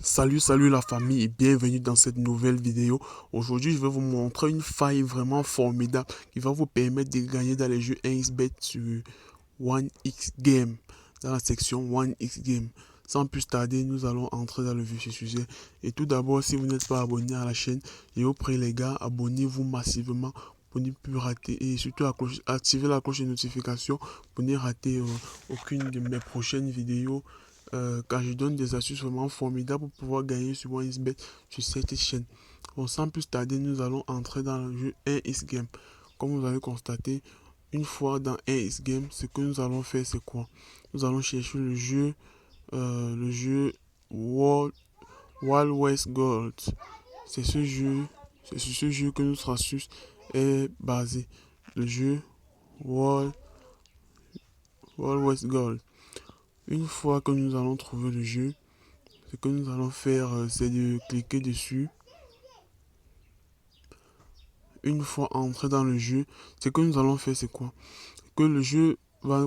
Salut la famille et bienvenue dans cette nouvelle vidéo. Aujourd'hui, je vais vous montrer une faille vraiment formidable qui va vous permettre de gagner dans les jeux 1xBet sur 1xGame, dans la section 1xGame. Sans plus tarder, nous allons entrer dans le vif du sujet. Et tout d'abord, si vous n'êtes pas abonné à la chaîne, je vous prie les gars, abonnez-vous massivement pour ne plus rater et surtout activez la cloche de notification pour ne rater aucune de mes prochaines vidéos car je donne des astuces vraiment formidables pour pouvoir gagner sur 1xBet sur cette chaîne. Bon, sans plus tarder, nous allons entrer dans le jeu 1xGame. Comme vous avez constaté, une fois dans 1xGame, ce que nous allons faire, c'est quoi? Nous allons chercher le jeu Wild West Gold. C'est ce jeu, c'est sur ce jeu que notre astuce est basée. Le jeu Wild West Gold. Une fois que nous allons trouver le jeu, ce que nous allons faire, c'est de cliquer dessus. Une fois entré dans le jeu, ce que nous allons faire, c'est quoi? Que le jeu va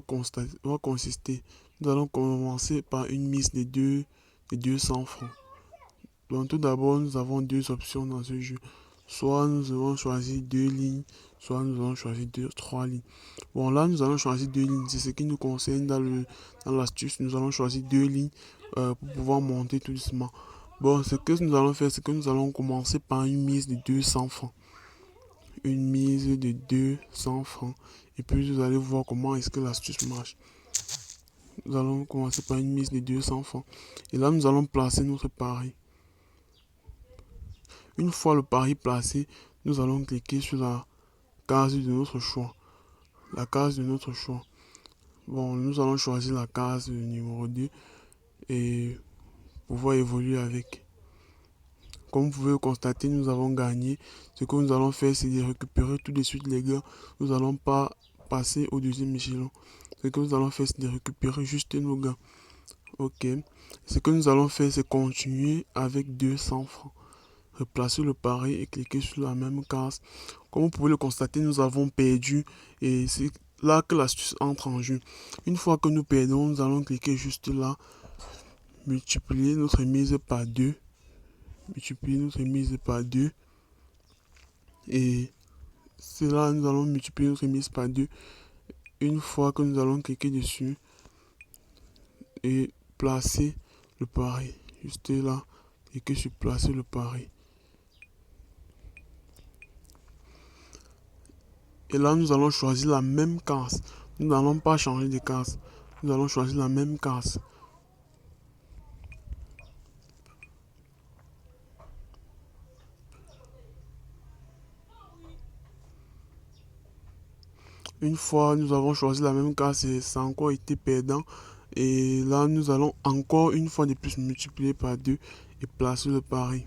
consister. Nous allons commencer par une mise de 200 francs. Donc tout d'abord, nous avons deux options dans ce jeu. Soit nous allons choisir deux lignes, soit nous allons choisir trois lignes. Bon, là, nous allons choisir deux lignes. C'est ce qui nous concerne dans l'astuce. Nous allons choisir deux lignes pour pouvoir monter tout doucement. Bon, ce que nous allons faire, c'est que nous allons commencer par une mise de 200 francs. Une mise de 200 francs. Et puis, vous allez voir comment est-ce que l'astuce marche. Nous allons commencer par une mise de 200 francs. Et là, nous allons placer notre pari. Une fois le pari placé, nous allons cliquer sur la case de notre choix. La case de notre choix. Bon, nous allons choisir la case numéro 2 et pouvoir évoluer avec. Comme vous pouvez le constater, nous avons gagné. Ce que nous allons faire, c'est de récupérer tout de suite les gars. Nous n'allons pas passer au deuxième échelon. Ce que nous allons faire, c'est de récupérer juste nos gars. Ok. Ce que nous allons faire, c'est continuer avec 200 francs. Replacer le pari et cliquer sur la même case. Comme vous pouvez le constater, nous avons perdu et c'est là que l'astuce entre en jeu. Une fois que nous perdons, nous allons cliquer juste là, multiplier notre mise par 2. Multiplier notre mise par 2 et c'est là nous allons multiplier notre mise par 2 une fois que nous allons cliquer dessus et placer le pari juste là cliquer sur placer le pari et là nous allons choisir la même case, nous n'allons pas changer de case, nous allons choisir la même case. Une fois nous avons choisi la même case, ça a encore été perdant. Et là, nous allons encore une fois de plus multiplier par 2 et placer le pari.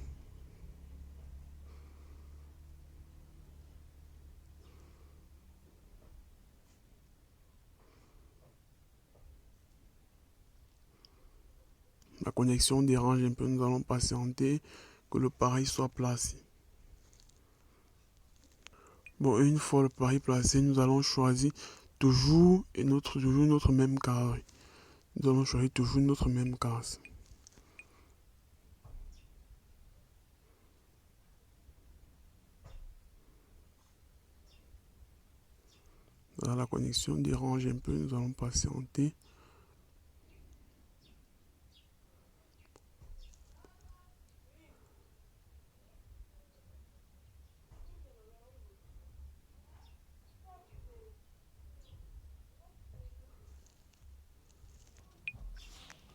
La connexion dérange un peu, nous allons patienter que le pari soit placé. Bon, une fois le pari placé, nous allons choisir toujours notre même carré. Nous allons choisir toujours notre même case. Là, la connexion dérange un peu, nous allons patienter.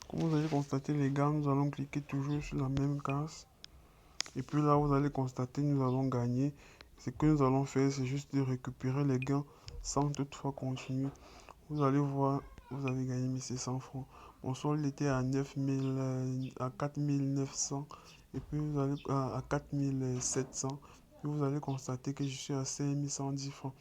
Comme vous allez constater les gars, nous allons cliquer toujours sur la même case. Et puis là, vous allez constater, nous allons gagner. Ce que nous allons faire, c'est juste de récupérer les gains sans toutefois continuer. Vous allez voir, vous avez gagné 1600 francs. Mon solde était à 9000, à 4900 et puis vous allez à 4700. Puis vous allez constater que je suis à 5110 francs.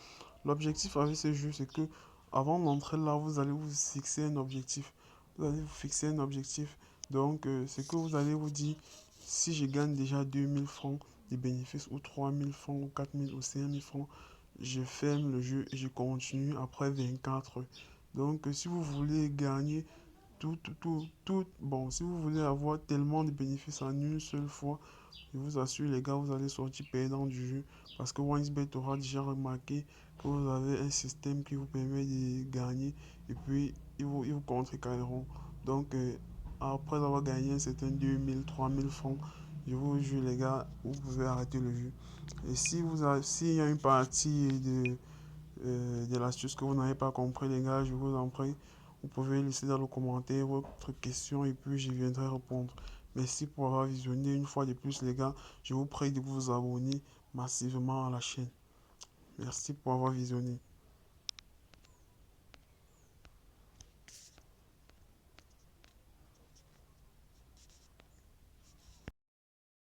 L'objectif avec ce jeu, c'est que avant d'entrer là, vous allez vous fixer un objectif. Vous allez vous fixer un objectif. Donc, c'est que vous allez vous dire, si je gagne déjà 2000 francs de bénéfices, ou 3000 francs, ou 4000 ou 5000 francs, je ferme le jeu et je continue après 24 heures. Donc, si vous voulez gagner Bon, si vous voulez avoir tellement de bénéfices en une seule fois, je vous assure, les gars, vous allez sortir perdant du jeu. Parce que OneXBet aura déjà remarqué que vous avez un système qui vous permet de gagner. Et puis, ils vous contrecarreront. Donc, après avoir gagné un certain 2000, 3000 francs, je vous jure, les gars, vous pouvez arrêter le jeu. Et si s'il y a une partie de l'astuce que vous n'avez pas compris, les gars, je vous en prie, vous pouvez laisser dans le commentaire votre question et puis je viendrai répondre. Merci pour avoir visionné une fois de plus, les gars. Je vous prie de vous abonner massivement à la chaîne. Merci pour avoir visionné.